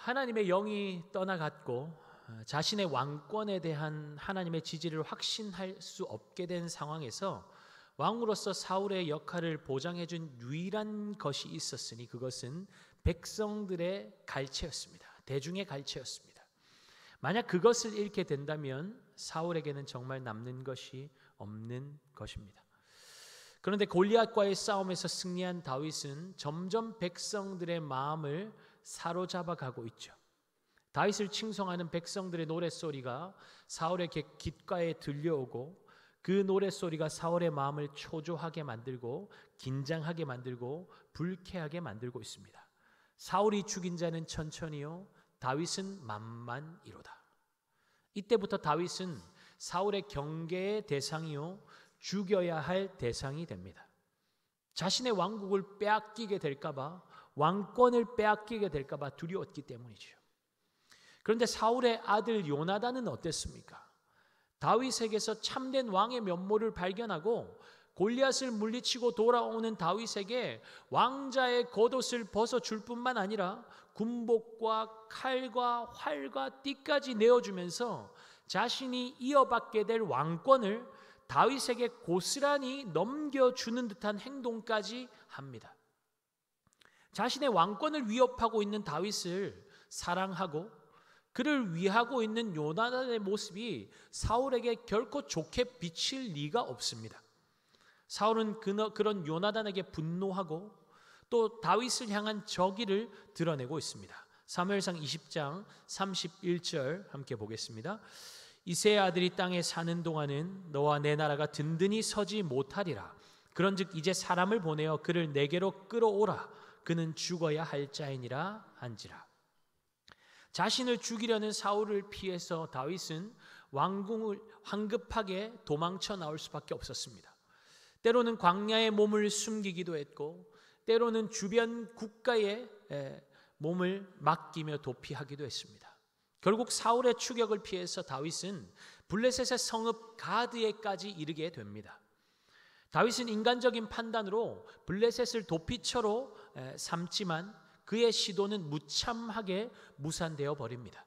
하나님의 영이 떠나갔고 자신의 왕권에 대한 하나님의 지지를 확신할 수 없게 된 상황에서 왕으로서 사울의 역할을 보장해 준 유일한 것이 있었으니 그것은 백성들의 갈채였습니다. 대중의 갈채였습니다. 만약 그것을 잃게 된다면 사울에게는 정말 남는 것이 없는 것입니다. 그런데 골리앗과의 싸움에서 승리한 다윗은 점점 백성들의 마음을 사로잡아 가고 있죠. 다윗을 칭송하는 백성들의 노랫소리가 사울의 귓가에 들려오고 그 노랫소리가 사울의 마음을 초조하게 만들고 긴장하게 만들고 불쾌하게 만들고 있습니다. 사울이 죽인 자는 천천히요 다윗은 만만이로다. 이때부터 다윗은 사울의 경계의 대상이요 죽여야 할 대상이 됩니다. 자신의 왕국을 빼앗기게 될까봐 왕권을 빼앗기게 될까봐 두려웠기 때문이죠. 그런데 사울의 아들 요나단은 어땠습니까? 다윗에게서 참된 왕의 면모를 발견하고 골리앗을 물리치고 돌아오는 다윗에게 왕자의 겉옷을 벗어줄 뿐만 아니라 군복과 칼과 활과 띠까지 내어주면서 자신이 이어받게 될 왕권을 다윗에게 고스란히 넘겨주는 듯한 행동까지 합니다. 자신의 왕권을 위협하고 있는 다윗을 사랑하고 그를 위하고 있는 요나단의 모습이 사울에게 결코 좋게 비칠 리가 없습니다. 사울은 그런 요나단에게 분노하고 또 다윗을 향한 적의를 드러내고 있습니다. 사무엘상 20장 31절 함께 보겠습니다. 이새의 아들이 땅에 사는 동안은 너와 내 나라가 든든히 서지 못하리라. 그런즉 이제 사람을 보내어 그를 내게로 끌어오라. 그는 죽어야 할 자이니라 한지라. 자신을 죽이려는 사울을 피해서 다윗은 왕궁을 황급하게 도망쳐 나올 수밖에 없었습니다. 때로는 광야에 몸을 숨기기도 했고 때로는 주변 국가에 몸을 맡기며 도피하기도 했습니다. 결국 사울의 추격을 피해서 다윗은 블레셋의 성읍 가드에까지 이르게 됩니다. 다윗은 인간적인 판단으로 블레셋을 도피처로 삼지만 그의 시도는 무참하게 무산되어 버립니다.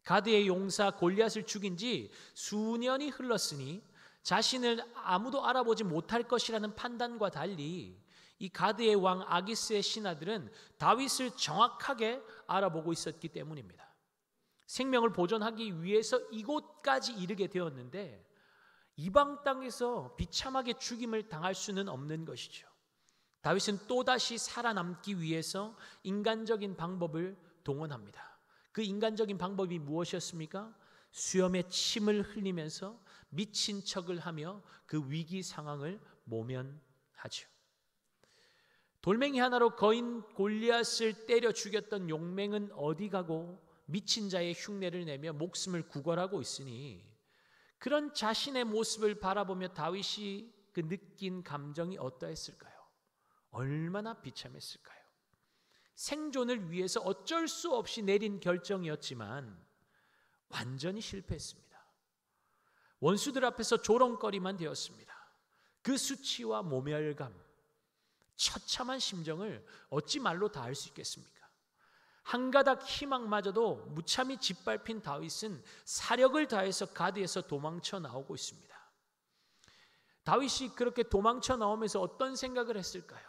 가드의 용사 골리앗을 죽인 지 수년이 흘렀으니 자신을 아무도 알아보지 못할 것이라는 판단과 달리 이 가드의 왕 아기스의 신하들은 다윗을 정확하게 알아보고 있었기 때문입니다. 생명을 보존하기 위해서 이곳까지 이르게 되었는데 이방 땅에서 비참하게 죽임을 당할 수는 없는 것이죠. 다윗은 또다시 살아남기 위해서 인간적인 방법을 동원합니다. 그 인간적인 방법이 무엇이었습니까? 수염에 침을 흘리면서 미친 척을 하며 그 위기 상황을 모면하죠. 돌멩이 하나로 거인 골리앗을 때려 죽였던 용맹은 어디 가고 미친 자의 흉내를 내며 목숨을 구걸하고 있으니 그런 자신의 모습을 바라보며 다윗이 그 느낀 감정이 어떠했을까요? 얼마나 비참했을까요? 생존을 위해서 어쩔 수 없이 내린 결정이었지만 완전히 실패했습니다. 원수들 앞에서 조롱거리만 되었습니다. 그 수치와 모멸감, 처참한 심정을 어찌 말로 다 할 수 있겠습니까? 한 가닥 희망마저도 무참히 짓밟힌 다윗은 사력을 다해서 가드에서 도망쳐 나오고 있습니다. 다윗이 그렇게 도망쳐 나오면서 어떤 생각을 했을까요?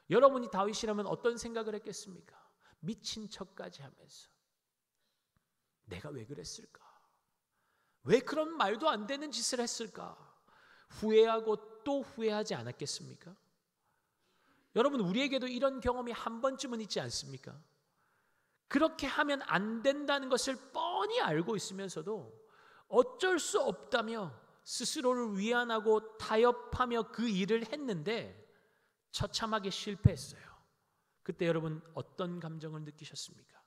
여러분이 다윗이라면 어떤 생각을 했겠습니까? 미친 척까지 하면서 내가 왜 그랬을까? 왜 그런 말도 안 되는 짓을 했을까? 후회하고 또 후회하지 않았겠습니까? 여러분, 우리에게도 이런 경험이 한 번쯤은 있지 않습니까? 그렇게 하면 안 된다는 것을 뻔히 알고 있으면서도 어쩔 수 없다며 스스로를 위안하고 타협하며 그 일을 했는데 처참하게 실패했어요. 그때 여러분 어떤 감정을 느끼셨습니까?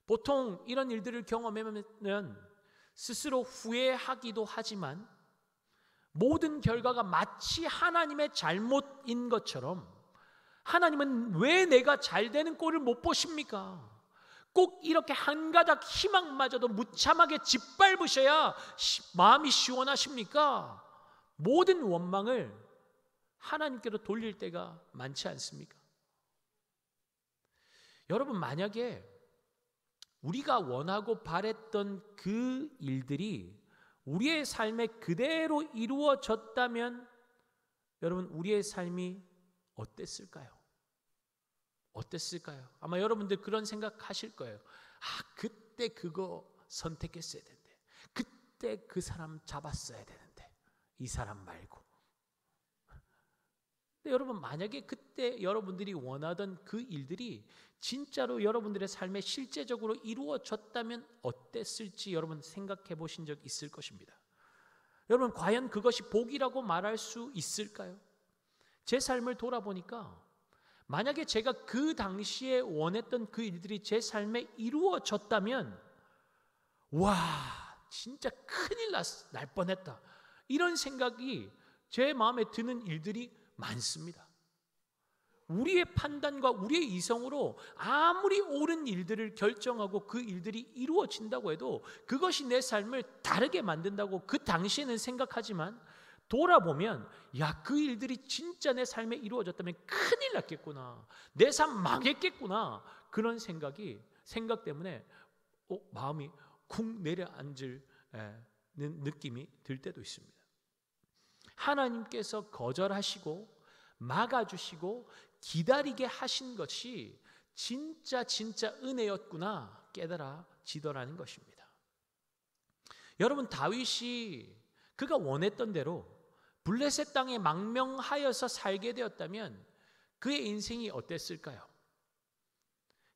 보통 이런 일들을 경험하면 스스로 후회하기도 하지만 모든 결과가 마치 하나님의 잘못인 것처럼 하나님은 왜 내가 잘 되는 꼴을 못 보십니까? 꼭 이렇게 한 가닥 희망마저도 무참하게 짓밟으셔야 마음이 시원하십니까? 모든 원망을 하나님께로 돌릴 때가 많지 않습니까? 여러분, 만약에 우리가 원하고 바랬던 그 일들이 우리의 삶에 그대로 이루어졌다면 여러분, 우리의 삶이 어땠을까요? 어땠을까요? 아마 여러분들 그런 생각하실 거예요. 그때 그거 선택했어야 되는데, 그때 그 사람 잡았어야 되는데, 이 사람 말고. 근데 여러분, 만약에 그때 여러분들이 원하던 그 일들이 진짜로 여러분들의 삶에 실제적으로 이루어졌다면 어땠을지 여러분 생각해 보신 적 있을 것입니다. 여러분, 과연 그것이 복이라고 말할 수 있을까요? 제 삶을 돌아보니까 만약에 제가 그 당시에 원했던 그 일들이 제 삶에 이루어졌다면 와, 진짜 큰일 날 뻔했다, 이런 생각이 제 마음에 드는 일들이 많습니다. 우리의 판단과 우리의 이성으로 아무리 옳은 일들을 결정하고 그 일들이 이루어진다고 해도 그것이 내 삶을 다르게 만든다고 그 당시에는 생각하지만 돌아보면 그 일들이 진짜 내 삶에 이루어졌다면 큰일 났겠구나, 내 삶 망했겠구나, 그런 생각 때문에 마음이 쿵 내려앉는 느낌이 들 때도 있습니다. 하나님께서 거절하시고 막아주시고 기다리게 하신 것이 진짜 은혜였구나 깨달아지더라는 것입니다. 여러분, 다윗이 그가 원했던 대로 블레셋 땅에 망명하여서 살게 되었다면 그의 인생이 어땠을까요?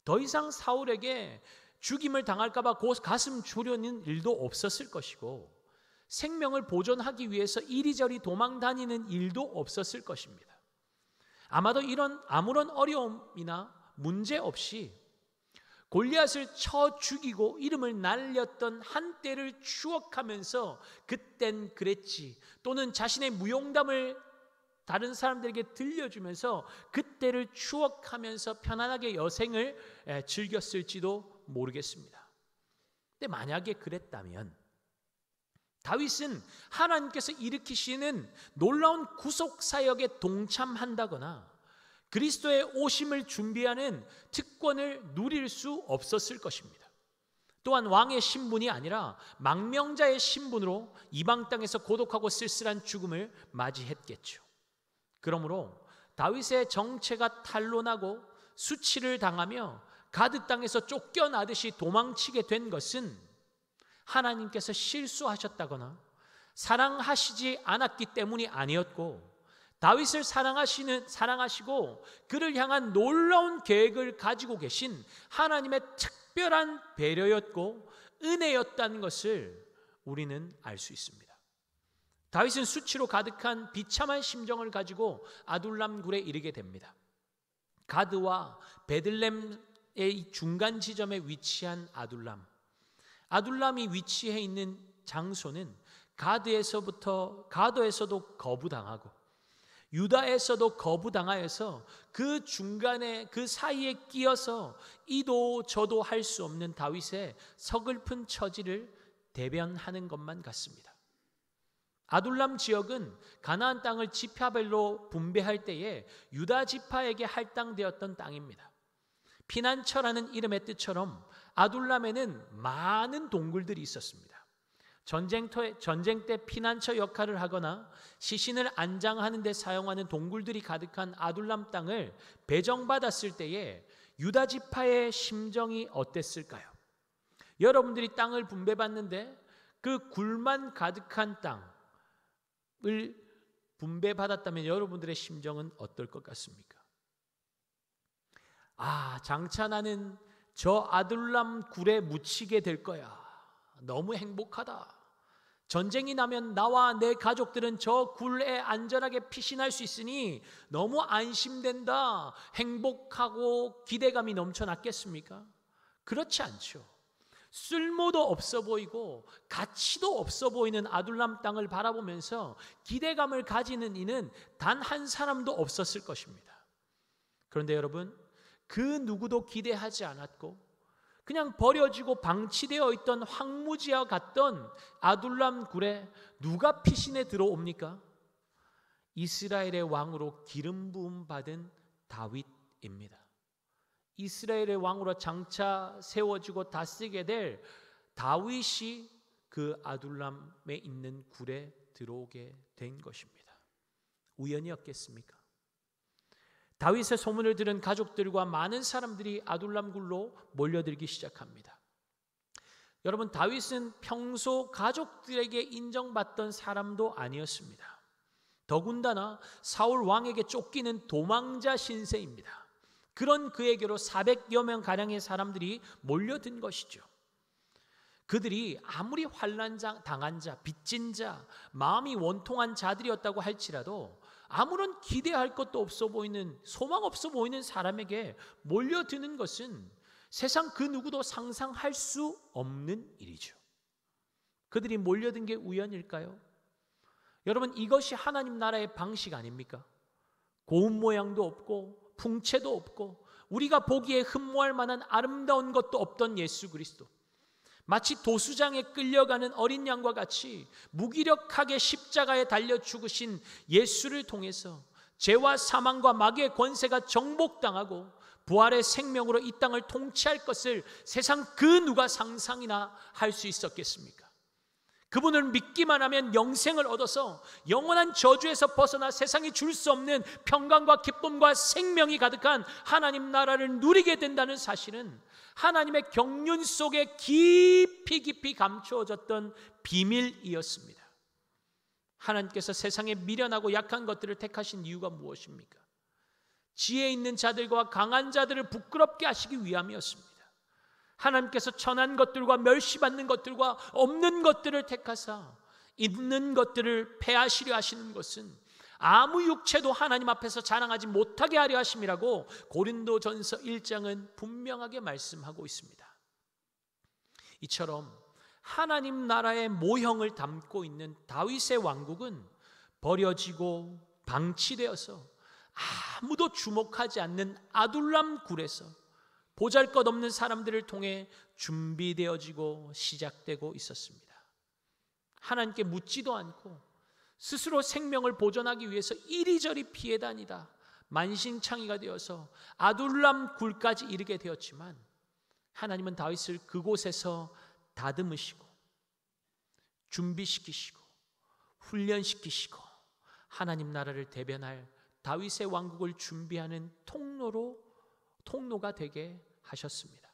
더 이상 사울에게 죽임을 당할까 봐 가슴 졸이는 일도 없었을 것이고, 생명을 보존하기 위해서 이리저리 도망 다니는 일도 없었을 것입니다. 아마도 아무런 어려움이나 문제 없이 골리앗을 쳐 죽이고 이름을 날렸던 한때를 추억하면서 그땐 그랬지, 또는 자신의 무용담을 다른 사람들에게 들려주면서 그때를 추억하면서 편안하게 여생을 즐겼을지도 모르겠습니다. 근데 만약에 그랬다면 다윗은 하나님께서 일으키시는 놀라운 구속 사역에 동참한다거나 그리스도의 오심을 준비하는 특권을 누릴 수 없었을 것입니다. 또한 왕의 신분이 아니라 망명자의 신분으로 이방 땅에서 고독하고 쓸쓸한 죽음을 맞이했겠죠. 그러므로 다윗의 정체가 탄로나고 수치를 당하며 가드 땅에서 쫓겨나듯이 도망치게 된 것은 하나님께서 실수하셨다거나 사랑하시지 않았기 때문이 아니었고, 다윗을 사랑하시고 그를 향한 놀라운 계획을 가지고 계신 하나님의 특별한 배려였고 은혜였다는 것을 우리는 알 수 있습니다. 다윗은 수치로 가득한 비참한 심정을 가지고 아둘람 굴에 이르게 됩니다. 가드와 베들레헴의 중간 지점에 위치한 아둘람이 위치해 있는 장소는 가드에서도 거부당하고 유다에서도 거부당하여서 그 중간에 그 사이에 끼어서 이도 저도 할 수 없는 다윗의 서글픈 처지를 대변하는 것만 같습니다. 아둘람 지역은 가나안 땅을 지파별로 분배할 때에 유다 지파에게 할당되었던 땅입니다. 피난처라는 이름의 뜻처럼 아둘람에는 많은 동굴들이 있었습니다. 전쟁 때 피난처 역할을 하거나 시신을 안장하는 데 사용하는 동굴들이 가득한 아둘람 땅을 배정받았을 때에 유다 지파의 심정이 어땠을까요? 여러분들이 땅을 분배받는데 그 굴만 가득한 땅을 분배받았다면 여러분들의 심정은 어떨 것 같습니까? 장차 나는 저 아둘람 굴에 묻히게 될 거야. 너무 행복하다. 전쟁이 나면 나와 내 가족들은 저 굴에 안전하게 피신할 수 있으니 너무 안심된다. 행복하고 기대감이 넘쳐났겠습니까? 그렇지 않죠. 쓸모도 없어 보이고 가치도 없어 보이는 아둘람 땅을 바라보면서 기대감을 가지는 이는 단 한 사람도 없었을 것입니다. 그런데 여러분, 그 누구도 기대하지 않았고 그냥 버려지고 방치되어 있던 황무지와 같던 아둘람 굴에 누가 피신해 들어옵니까? 이스라엘의 왕으로 기름 부음 받은 다윗입니다. 이스라엘의 왕으로 장차 세워지고 다스리게 될 다윗이 그 아둘람에 있는 굴에 들어오게 된 것입니다. 우연이었겠습니까? 다윗의 소문을 들은 가족들과 많은 사람들이 아둘람 굴로 몰려들기 시작합니다. 여러분, 다윗은 평소 가족들에게 인정받던 사람도 아니었습니다. 더군다나 사울 왕에게 쫓기는 도망자 신세입니다. 그런 그에게로 400여 명 가량의 사람들이 몰려든 것이죠. 그들이 아무리 환난 당한 자, 빚진 자, 마음이 원통한 자들이었다고 할지라도 아무런 기대할 것도 없어 보이는, 소망 없어 보이는 사람에게 몰려드는 것은 세상 그 누구도 상상할 수 없는 일이죠. 그들이 몰려든 게 우연일까요? 여러분, 이것이 하나님 나라의 방식 아닙니까? 고운 모양도 없고 풍채도 없고 우리가 보기에 흠모할 만한 아름다운 것도 없던 예수 그리스도, 마치 도수장에 끌려가는 어린 양과 같이 무기력하게 십자가에 달려 죽으신 예수를 통해서 죄와 사망과 마귀의 권세가 정복당하고 부활의 생명으로 이 땅을 통치할 것을 세상 그 누가 상상이나 할 수 있었겠습니까? 그분을 믿기만 하면 영생을 얻어서 영원한 저주에서 벗어나 세상이 줄 수 없는 평강과 기쁨과 생명이 가득한 하나님 나라를 누리게 된다는 사실은 하나님의 경륜 속에 깊이 감추어졌던 비밀이었습니다. 하나님께서 세상에 미련하고 약한 것들을 택하신 이유가 무엇입니까? 지혜 있는 자들과 강한 자들을 부끄럽게 하시기 위함이었습니다. 하나님께서 천한 것들과 멸시받는 것들과 없는 것들을 택하사 있는 것들을 패하시려 하시는 것은 아무 육체도 하나님 앞에서 자랑하지 못하게 하려 하심이라고 고린도전서 1장은 분명하게 말씀하고 있습니다. 이처럼 하나님 나라의 모형을 담고 있는 다윗의 왕국은 버려지고 방치되어서 아무도 주목하지 않는 아둘람 굴에서 보잘것없는 사람들을 통해 준비되어지고 시작되고 있었습니다. 하나님께 묻지도 않고 스스로 생명을 보존하기 위해서 이리저리 피해 다니다 만신창이가 되어서 아둘람 굴까지 이르게 되었지만 하나님은 다윗을 그곳에서 다듬으시고 준비시키시고 훈련시키시고 하나님 나라를 대변할 다윗의 왕국을 준비하는 통로가 되게 하셨습니다.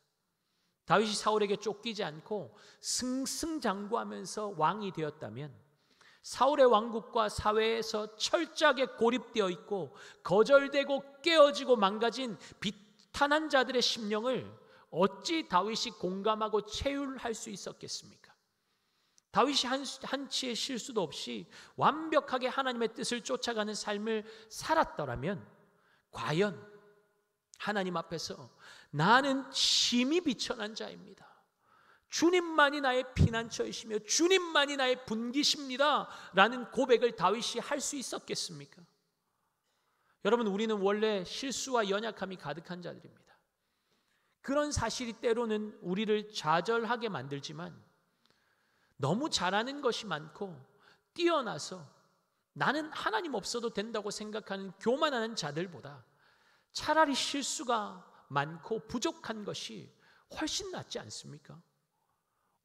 다윗이 사울에게 쫓기지 않고 승승장구하면서 왕이 되었다면 사울의 왕국과 사회에서 철저하게 고립되어 있고 거절되고 깨어지고 망가진 비탄한 자들의 심령을 어찌 다윗이 공감하고 체휼할 수 있었겠습니까? 다윗이 한치의 실수도 없이 완벽하게 하나님의 뜻을 쫓아가는 삶을 살았더라면 과연 하나님 앞에서 나는 심히 비천한 자입니다, 주님만이 나의 피난처이시며 주님만이 나의 분기십니다 라는 고백을 다윗이 할 수 있었겠습니까? 여러분, 우리는 원래 실수와 연약함이 가득한 자들입니다. 그런 사실이 때로는 우리를 좌절하게 만들지만 너무 잘하는 것이 많고 뛰어나서 나는 하나님 없어도 된다고 생각하는 교만하는 자들보다 차라리 실수가 많고 부족한 것이 훨씬 낫지 않습니까?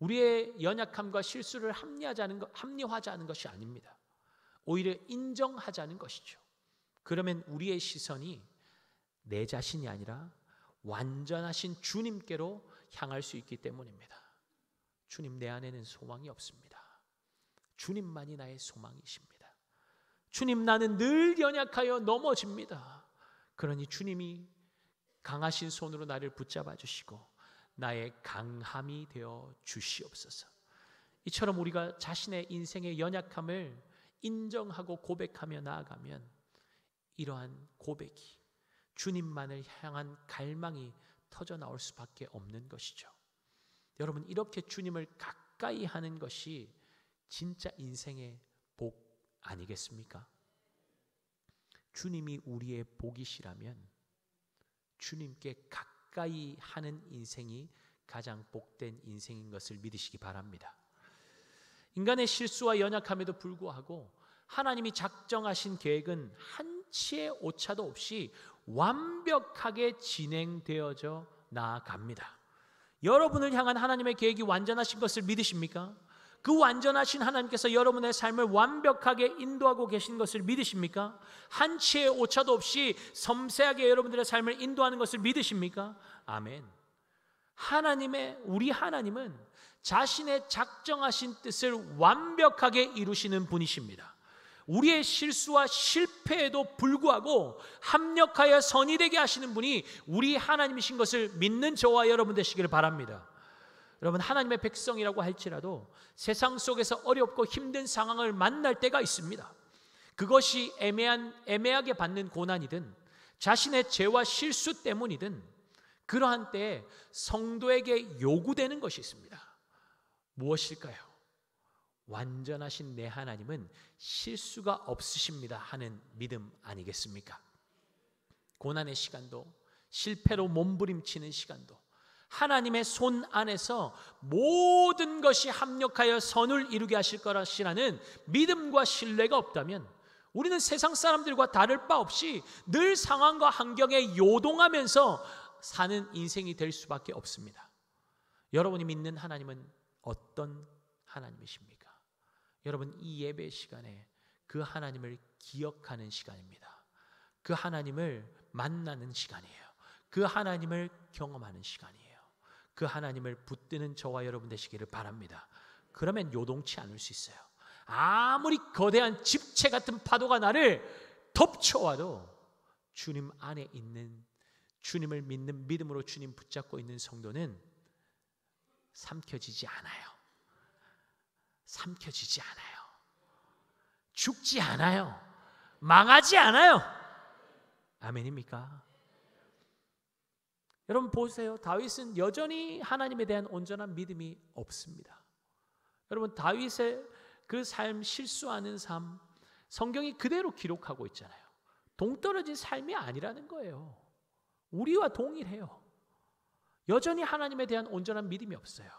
우리의 연약함과 실수를 합리화하자는 것이 아닙니다. 오히려 인정하자는 것이죠. 그러면 우리의 시선이 내 자신이 아니라 완전하신 주님께로 향할 수 있기 때문입니다. 주님, 내 안에는 소망이 없습니다. 주님만이 나의 소망이십니다. 주님, 나는 늘 연약하여 넘어집니다. 그러니 주님이 강하신 손으로 나를 붙잡아 주시고 나의 강함이 되어 주시옵소서. 이처럼 우리가 자신의 인생의 연약함을 인정하고 고백하며 나아가면 이러한 고백이 주님만을 향한 갈망이 터져 나올 수밖에 없는 것이죠. 여러분, 이렇게 주님을 가까이 하는 것이 진짜 인생의 복 아니겠습니까? 주님이 우리의 복이시라면 주님께 가까이 하는 인생이 가장 복된 인생인 것을 믿으시기 바랍니다. 인간의 실수와 연약함에도 불구하고 하나님이 작정하신 계획은 한치의 오차도 없이 완벽하게 진행되어져 나아갑니다. 여러분을 향한 하나님의 계획이 완전하신 것을 믿으십니까? 그 완전하신 하나님께서 여러분의 삶을 완벽하게 인도하고 계신 것을 믿으십니까? 한치의 오차도 없이 섬세하게 여러분들의 삶을 인도하는 것을 믿으십니까? 아멘. 우리 하나님은 자신의 작정하신 뜻을 완벽하게 이루시는 분이십니다. 우리의 실수와 실패에도 불구하고 합력하여 선이 되게 하시는 분이 우리 하나님이신 것을 믿는 저와 여러분 되시기를 바랍니다. 여러분, 하나님의 백성이라고 할지라도 세상 속에서 어렵고 힘든 상황을 만날 때가 있습니다. 그것이 애매하게 받는 고난이든 자신의 죄와 실수 때문이든 그러한 때에 성도에게 요구되는 것이 있습니다. 무엇일까요? 완전하신 내 하나님은 실수가 없으십니다 하는 믿음 아니겠습니까? 고난의 시간도, 실패로 몸부림치는 시간도 하나님의 손 안에서 모든 것이 합력하여 선을 이루게 하실 것이라는 믿음과 신뢰가 없다면 우리는 세상 사람들과 다를 바 없이 늘 상황과 환경에 요동하면서 사는 인생이 될 수밖에 없습니다. 여러분이 믿는 하나님은 어떤 하나님이십니까? 여러분, 이 예배 시간에 그 하나님을 기억하는 시간입니다. 그 하나님을 만나는 시간이에요. 그 하나님을 경험하는 시간이에요. 그 하나님을 붙드는 저와 여러분 되시기를 바랍니다. 그러면 요동치 않을 수 있어요. 아무리 거대한 집체 같은 파도가 나를 덮쳐와도 주님 안에 있는, 주님을 믿는 믿음으로 주님 붙잡고 있는 성도는 삼켜지지 않아요. 삼켜지지 않아요. 죽지 않아요. 망하지 않아요. 아멘입니까? 여러분 보세요. 다윗은 여전히 하나님에 대한 온전한 믿음이 없습니다. 여러분, 다윗의 그 삶, 실수하는 삶, 성경이 그대로 기록하고 있잖아요. 동떨어진 삶이 아니라는 거예요. 우리와 동일해요. 여전히 하나님에 대한 온전한 믿음이 없어요.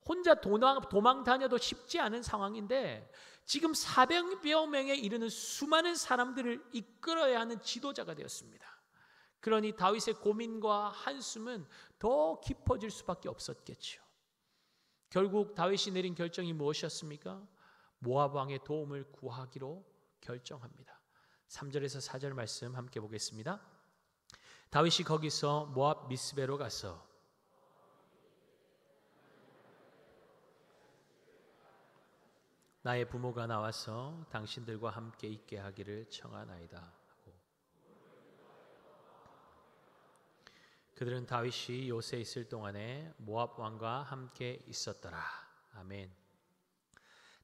혼자 도망 다녀도 쉽지 않은 상황인데 지금 400여 명에 이르는 수많은 사람들을 이끌어야 하는 지도자가 되었습니다. 그러니 다윗의 고민과 한숨은 더 깊어질 수밖에 없었겠죠. 결국 다윗이 내린 결정이 무엇이었습니까? 모압 왕의 도움을 구하기로 결정합니다. 3절에서 4절 말씀 함께 보겠습니다. 다윗이 거기서 모압 미스베로 가서 나의 부모가 나와서 당신들과 함께 있게 하기를 청하나이다 하고, 그들은 다윗이 요새에 있을 동안에 모압 왕과 함께 있었더라. 아멘.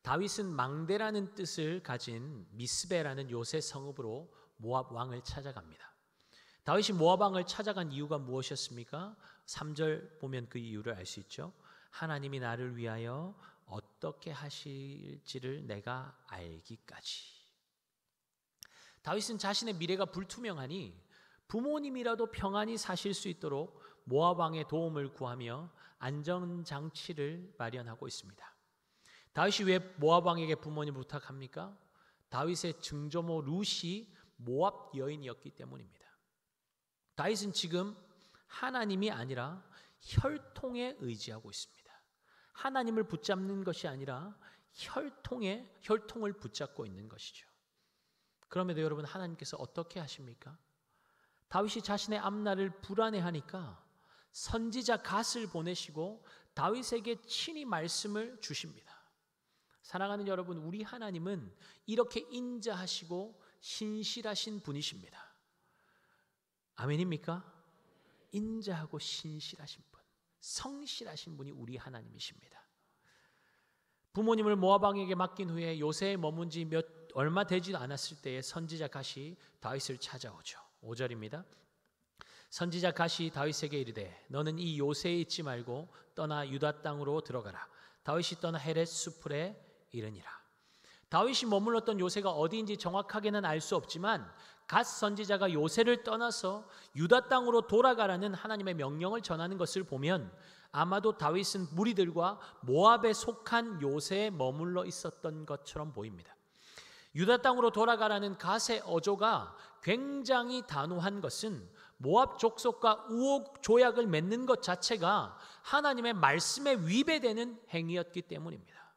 다윗은 망대라는 뜻을 가진 미스베라는 요새 성읍으로 모압 왕을 찾아갑니다. 다윗이 모압 왕을 찾아간 이유가 무엇이었습니까? 3절 보면 그 이유를 알 수 있죠. 하나님이 나를 위하여 어떻게 하실지를 내가 알기까지. 다윗은 자신의 미래가 불투명하니 부모님이라도 평안히 사실 수 있도록 모압 왕의 도움을 구하며 안전장치를 마련하고 있습니다. 다윗이 왜 모압 왕에게 부모님을 부탁합니까? 다윗의 증조모 룻이 모압 여인이었기 때문입니다. 다윗은 지금 하나님이 아니라 혈통에 의지하고 있습니다. 하나님을 붙잡는 것이 아니라 혈통을 붙잡고 있는 것이죠. 그럼에도 여러분, 하나님께서 어떻게 하십니까? 다윗이 자신의 앞날을 불안해하니까 선지자 갓을 보내시고 다윗에게 친히 말씀을 주십니다. 사랑하는 여러분, 우리 하나님은 이렇게 인자하시고 신실하신 분이십니다. 아멘입니까? 인자하고 신실하신 분, 성실하신 분이 우리 하나님이십니다. 부모님을 모압 왕에게 맡긴 후에 요새에 머문 지 얼마 되지도 않았을 때에 선지자 갓이 다윗을 찾아오죠. 5절입니다. 선지자 갓이 다윗에게 이르되 너는 이 요새에 있지 말고 떠나 유다 땅으로 들어가라. 다윗이 떠나 헤렛 수풀에 이르니라. 다윗이 머물렀던 요새가 어디인지 정확하게는 알 수 없지만 갓 선지자가 요새를 떠나서 유다 땅으로 돌아가라는 하나님의 명령을 전하는 것을 보면 아마도 다윗은 무리들과 모압에 속한 요새에 머물러 있었던 것처럼 보입니다. 유다 땅으로 돌아가라는 갓의 어조가 굉장히 단호한 것은 모압 족속과 우호 조약을 맺는 것 자체가 하나님의 말씀에 위배되는 행위였기 때문입니다.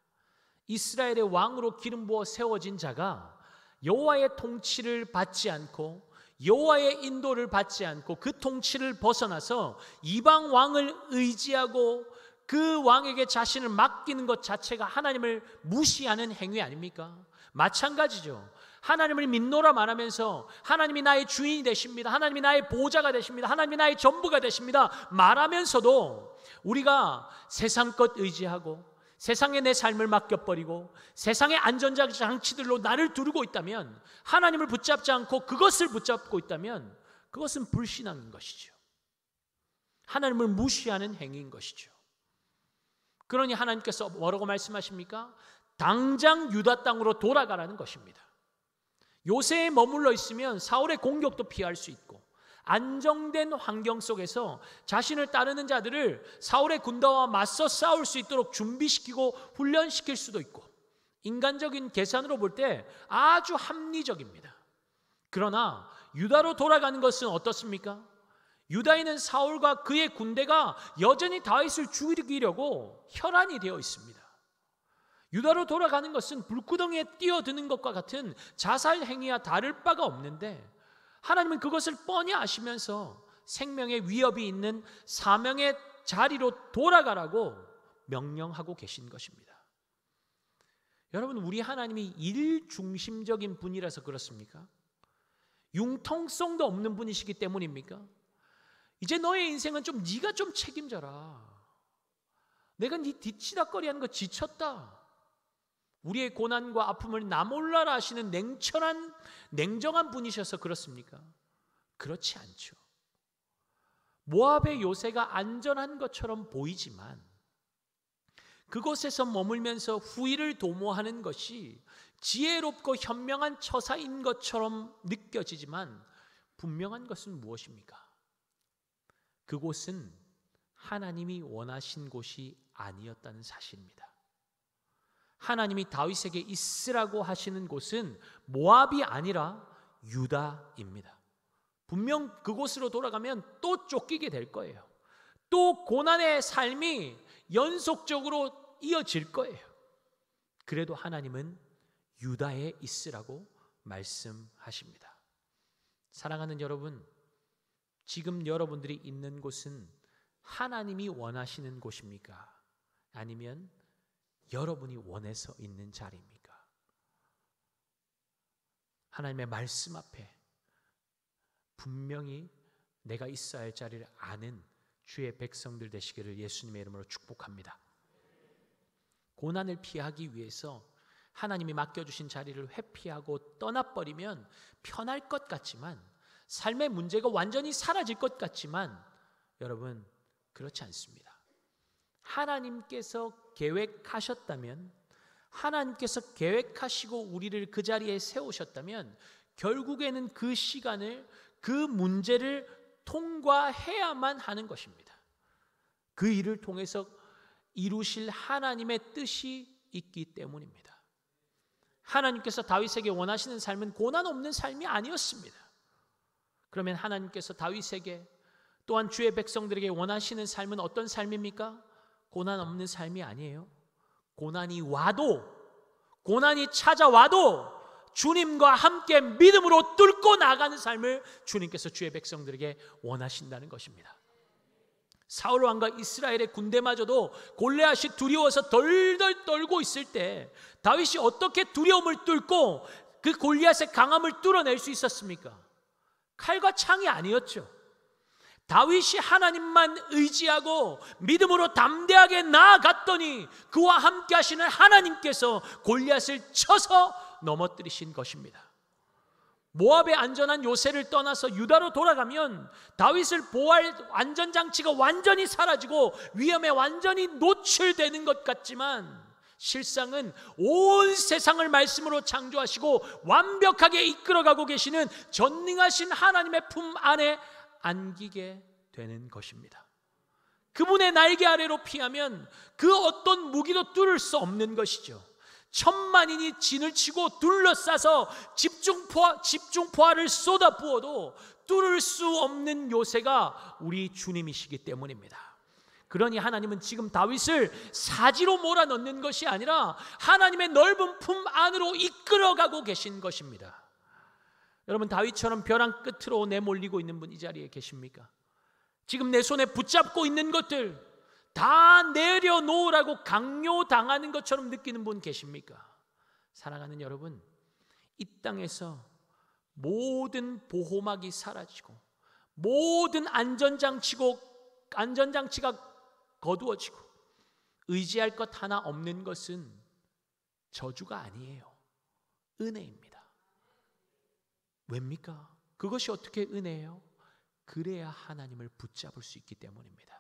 이스라엘의 왕으로 기름 부어 세워진 자가 여호와의 통치를 받지 않고 여호와의 인도를 받지 않고 그 통치를 벗어나서 이방 왕을 의지하고 그 왕에게 자신을 맡기는 것 자체가 하나님을 무시하는 행위 아닙니까? 마찬가지죠. 하나님을 믿노라 말하면서 하나님이 나의 주인이 되십니다, 하나님이 나의 보호자가 되십니다, 하나님이 나의 전부가 되십니다 말하면서도 우리가 세상 것 의지하고 세상에 내 삶을 맡겨버리고 세상의 안전장치들로 나를 두르고 있다면, 하나님을 붙잡지 않고 그것을 붙잡고 있다면 그것은 불신앙인 것이죠. 하나님을 무시하는 행위인 것이죠. 그러니 하나님께서 뭐라고 말씀하십니까? 당장 유다 땅으로 돌아가라는 것입니다. 요새에 머물러 있으면 사울의 공격도 피할 수 있고 안정된 환경 속에서 자신을 따르는 자들을 사울의 군대와 맞서 싸울 수 있도록 준비시키고 훈련시킬 수도 있고, 인간적인 계산으로 볼 때 아주 합리적입니다. 그러나 유다로 돌아가는 것은 어떻습니까? 유다에는 사울과 그의 군대가 여전히 다윗을 죽이려고 혈안이 되어 있습니다. 유다로 돌아가는 것은 불구덩이에 뛰어드는 것과 같은 자살 행위와 다를 바가 없는데, 하나님은 그것을 뻔히 아시면서 생명의 위협이 있는 사명의 자리로 돌아가라고 명령하고 계신 것입니다. 여러분, 우리 하나님이 일중심적인 분이라서 그렇습니까? 융통성도 없는 분이시기 때문입니까? 이제 너의 인생은 좀 네가 좀 책임져라, 내가 네 뒤치다거리하는 거 지쳤다, 우리의 고난과 아픔을 나 몰라라 하시는 냉정한 분이셔서 그렇습니까? 그렇지 않죠. 모압의 요새가 안전한 것처럼 보이지만 그곳에서 머물면서 후일을 도모하는 것이 지혜롭고 현명한 처사인 것처럼 느껴지지만 분명한 것은 무엇입니까? 그곳은 하나님이 원하신 곳이 아니었다는 사실입니다. 하나님이 다윗에게 있으라고 하시는 곳은 모압이 아니라 유다입니다. 분명 그곳으로 돌아가면 또 쫓기게 될 거예요. 또 고난의 삶이 연속적으로 이어질 거예요. 그래도 하나님은 유다에 있으라고 말씀하십니다. 사랑하는 여러분, 지금 여러분들이 있는 곳은 하나님이 원하시는 곳입니까? 아니면 여러분이 원해서 있는 자리입니까? 하나님의 말씀 앞에 분명히 내가 있어야 할 자리를 아는 주의 백성들 되시기를 예수님의 이름으로 축복합니다. 고난을 피하기 위해서 하나님이 맡겨주신 자리를 회피하고 떠나버리면 편할 것 같지만, 삶의 문제가 완전히 사라질 것 같지만, 여러분, 그렇지 않습니다. 하나님께서 계획하셨다면, 하나님께서 계획하시고 우리를 그 자리에 세우셨다면 결국에는 그 시간을, 그 문제를 통과해야만 하는 것입니다. 그 일을 통해서 이루실 하나님의 뜻이 있기 때문입니다. 하나님께서 다윗에게 원하시는 삶은 고난 없는 삶이 아니었습니다. 그러면 하나님께서 다윗에게 또한 주의 백성들에게 원하시는 삶은 어떤 삶입니까? 고난 없는 삶이 아니에요. 고난이 와도, 고난이 찾아와도 주님과 함께 믿음으로 뚫고 나가는 삶을 주님께서 주의 백성들에게 원하신다는 것입니다. 사울 왕과 이스라엘의 군대마저도 골리앗이 두려워서 덜덜 떨고 있을 때 다윗이 어떻게 두려움을 뚫고 그 골리앗의 강함을 뚫어낼 수 있었습니까? 칼과 창이 아니었죠. 다윗이 하나님만 의지하고 믿음으로 담대하게 나아갔더니 그와 함께 하시는 하나님께서 골리앗을 쳐서 넘어뜨리신 것입니다. 모압의 안전한 요새를 떠나서 유다로 돌아가면 다윗을 보호할 안전장치가 완전히 사라지고 위험에 완전히 노출되는 것 같지만, 실상은 온 세상을 말씀으로 창조하시고 완벽하게 이끌어가고 계시는 전능하신 하나님의 품 안에 안기게 되는 것입니다. 그분의 날개 아래로 피하면 그 어떤 무기도 뚫을 수 없는 것이죠. 천만인이 진을 치고 둘러싸서 집중포화를 쏟아부어도 뚫을 수 없는 요새가 우리 주님이시기 때문입니다. 그러니 하나님은 지금 다윗을 사지로 몰아넣는 것이 아니라 하나님의 넓은 품 안으로 이끌어가고 계신 것입니다. 여러분, 다윗처럼 벼랑 끝으로 내몰리고 있는 분 이 자리에 계십니까? 지금 내 손에 붙잡고 있는 것들 다 내려놓으라고 강요당하는 것처럼 느끼는 분 계십니까? 사랑하는 여러분, 이 땅에서 모든 보호막이 사라지고 모든 안전장치가 거두어지고 의지할 것 하나 없는 것은 저주가 아니에요. 은혜입니다. 왜입니까? 그것이 어떻게 은혜예요? 그래야 하나님을 붙잡을 수 있기 때문입니다.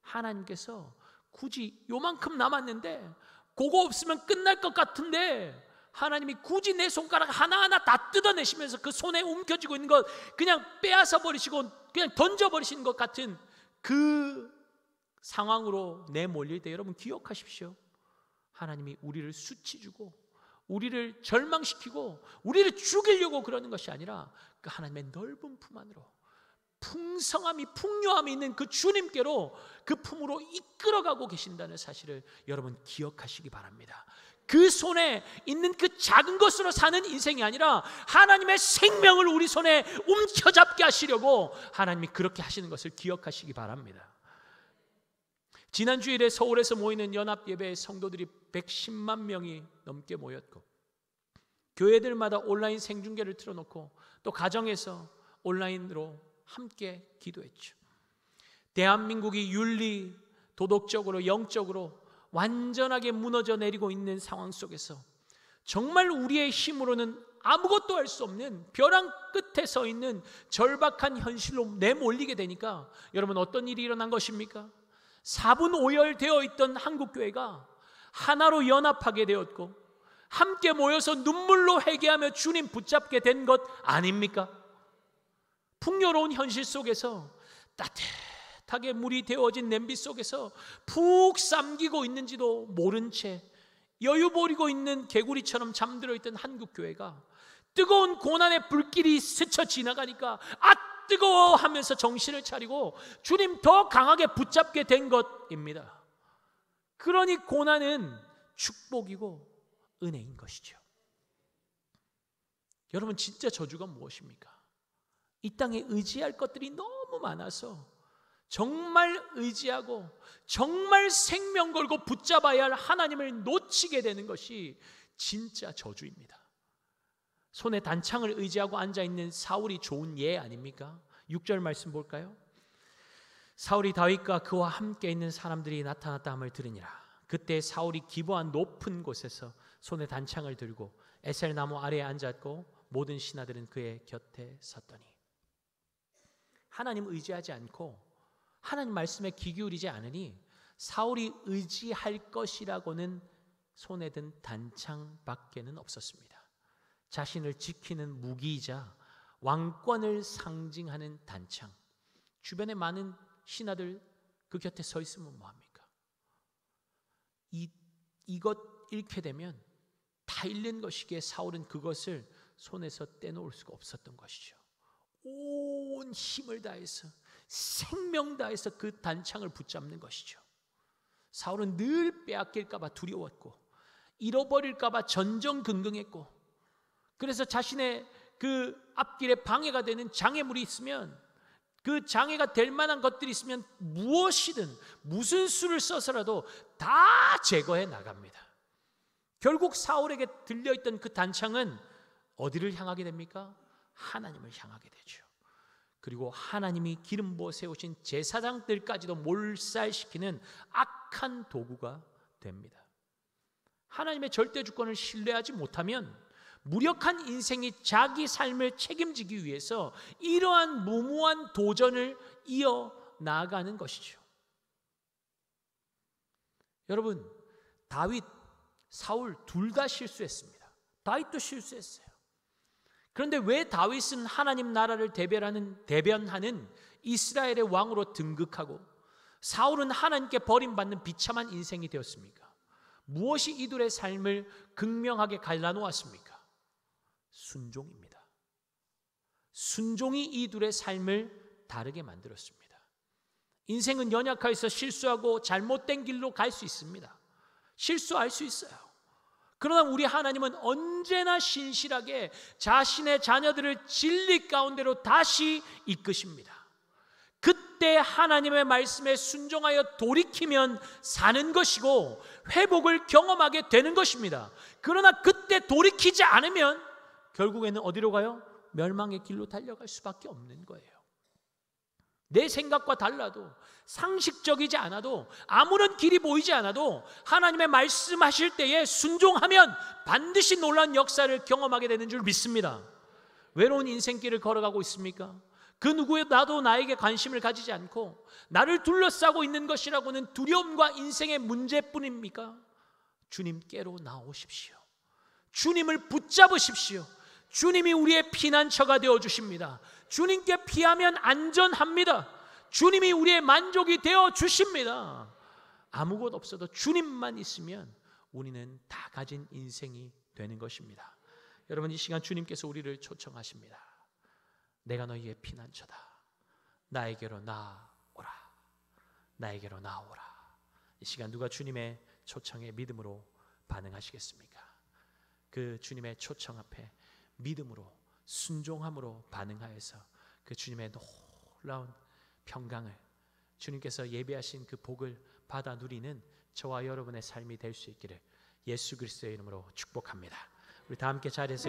하나님께서 굳이 요만큼 남았는데 그거 없으면 끝날 것 같은데 하나님이 굳이 내 손가락 하나하나 다 뜯어내시면서 그 손에 움켜쥐고 있는 것 그냥 빼앗아 버리시고 그냥 던져버리시는 것 같은 그 상황으로 내몰릴 때 여러분 기억하십시오. 하나님이 우리를 수치주고 우리를 절망시키고 우리를 죽이려고 그러는 것이 아니라 그 하나님의 넓은 품 안으로 풍성함이 풍요함이 있는 그 주님께로 그 품으로 이끌어가고 계신다는 사실을 여러분 기억하시기 바랍니다. 그 손에 있는 그 작은 것으로 사는 인생이 아니라 하나님의 생명을 우리 손에 움켜잡게 하시려고 하나님이 그렇게 하시는 것을 기억하시기 바랍니다. 지난 주일에 서울에서 모이는 연합예배의 성도들이 110만 명이 넘게 모였고 교회들마다 온라인 생중계를 틀어놓고 또 가정에서 온라인으로 함께 기도했죠. 대한민국이 윤리, 도덕적으로, 영적으로 완전하게 무너져 내리고 있는 상황 속에서 정말 우리의 힘으로는 아무것도 할 수 없는 벼랑 끝에 서 있는 절박한 현실로 내몰리게 되니까 여러분 어떤 일이 일어난 것입니까? 4분 5열 되어 있던 한국교회가 하나로 연합하게 되었고 함께 모여서 눈물로 회개하며 주님 붙잡게 된 것 아닙니까? 풍요로운 현실 속에서 따뜻하게 물이 데워진 냄비 속에서 푹 삼기고 있는지도 모른 채 여유 부리고 있는 개구리처럼 잠들어 있던 한국교회가 뜨거운 고난의 불길이 스쳐 지나가니까 아 뜨거워 하면서 정신을 차리고 주님 더 강하게 붙잡게 된 것입니다. 그러니 고난은 축복이고 은혜인 것이죠. 여러분 진짜 저주가 무엇입니까? 이 땅에 의지할 것들이 너무 많아서 정말 의지하고 정말 생명 걸고 붙잡아야 할 하나님을 놓치게 되는 것이 진짜 저주입니다. 손에 단창을 의지하고 앉아있는 사울이 좋은 예 아닙니까? 6절 말씀 볼까요? 사울이 다윗과 그와 함께 있는 사람들이 나타났다 함을 들으니라. 그때 사울이 기브아 높은 곳에서 손에 단창을 들고 에셀 나무 아래에 앉았고 모든 신하들은 그의 곁에 섰더니 하나님 의지하지 않고 하나님 말씀에 귀 기울이지 않으니 사울이 의지할 것이라고는 손에 든 단창밖에는 없었습니다. 자신을 지키는 무기이자 왕권을 상징하는 단창. 주변에 많은 신하들 그 곁에 서 있으면 뭐합니까? 이것 잃게 되면 다 잃는 것이기에 사울은 그것을 손에서 떼놓을 수가 없었던 것이죠. 온 힘을 다해서 생명 다해서 그 단창을 붙잡는 것이죠. 사울은 늘 빼앗길까 봐 두려웠고 잃어버릴까 봐 전전긍긍했고 그래서 자신의 그 앞길에 방해가 되는 장애물이 있으면 그 장애가 될 만한 것들이 있으면 무엇이든 무슨 수를 써서라도 다 제거해 나갑니다. 결국 사울에게 들려있던 그 단창은 어디를 향하게 됩니까? 하나님을 향하게 되죠. 그리고 하나님이 기름 부어 세우신 제사장들까지도 몰살시키는 악한 도구가 됩니다. 하나님의 절대 주권을 신뢰하지 못하면 무력한 인생이 자기 삶을 책임지기 위해서 이러한 무모한 도전을 이어나가는 것이죠. 여러분, 다윗, 사울 둘 다 실수했습니다. 다윗도 실수했어요. 그런데 왜 다윗은 하나님 나라를 대변하는 이스라엘의 왕으로 등극하고 사울은 하나님께 버림받는 비참한 인생이 되었습니까? 무엇이 이들의 삶을 극명하게 갈라놓았습니까? 순종입니다. 순종이 이들의 삶을 다르게 만들었습니다. 인생은 연약하여서 실수하고 잘못된 길로 갈 수 있습니다. 실수할 수 있어요. 그러나 우리 하나님은 언제나 신실하게 자신의 자녀들을 진리 가운데로 다시 이끄십니다. 그때 하나님의 말씀에 순종하여 돌이키면 사는 것이고 회복을 경험하게 되는 것입니다. 그러나 그때 돌이키지 않으면 결국에는 어디로 가요? 멸망의 길로 달려갈 수밖에 없는 거예요. 내 생각과 달라도, 상식적이지 않아도, 아무런 길이 보이지 않아도 하나님의 말씀하실 때에 순종하면 반드시 놀라운 역사를 경험하게 되는 줄 믿습니다. 외로운 인생길을 걸어가고 있습니까? 그 누구의 나도 나에게 관심을 가지지 않고 나를 둘러싸고 있는 것이라고는 두려움과 인생의 문제뿐입니까? 주님께로 나오십시오. 주님을 붙잡으십시오. 주님이 우리의 피난처가 되어주십니다. 주님께 피하면 안전합니다. 주님이 우리의 만족이 되어주십니다. 아무것 없어도 주님만 있으면 우리는 다 가진 인생이 되는 것입니다. 여러분, 이 시간 주님께서 우리를 초청하십니다. 내가 너희의 피난처다. 나에게로 나오라. 나에게로 나오라. 이 시간 누가 주님의 초청에 믿음으로 반응하시겠습니까? 그 주님의 초청 앞에 믿음으로, 순종함으로 반응하여서 그 주님의 놀라운 평강을, 주님께서 예비하신 그 복을 받아 누리는 저와 여러분의 삶이 될 수 있기를 예수 그리스도의 이름으로 축복합니다. 우리 다 함께 자리에서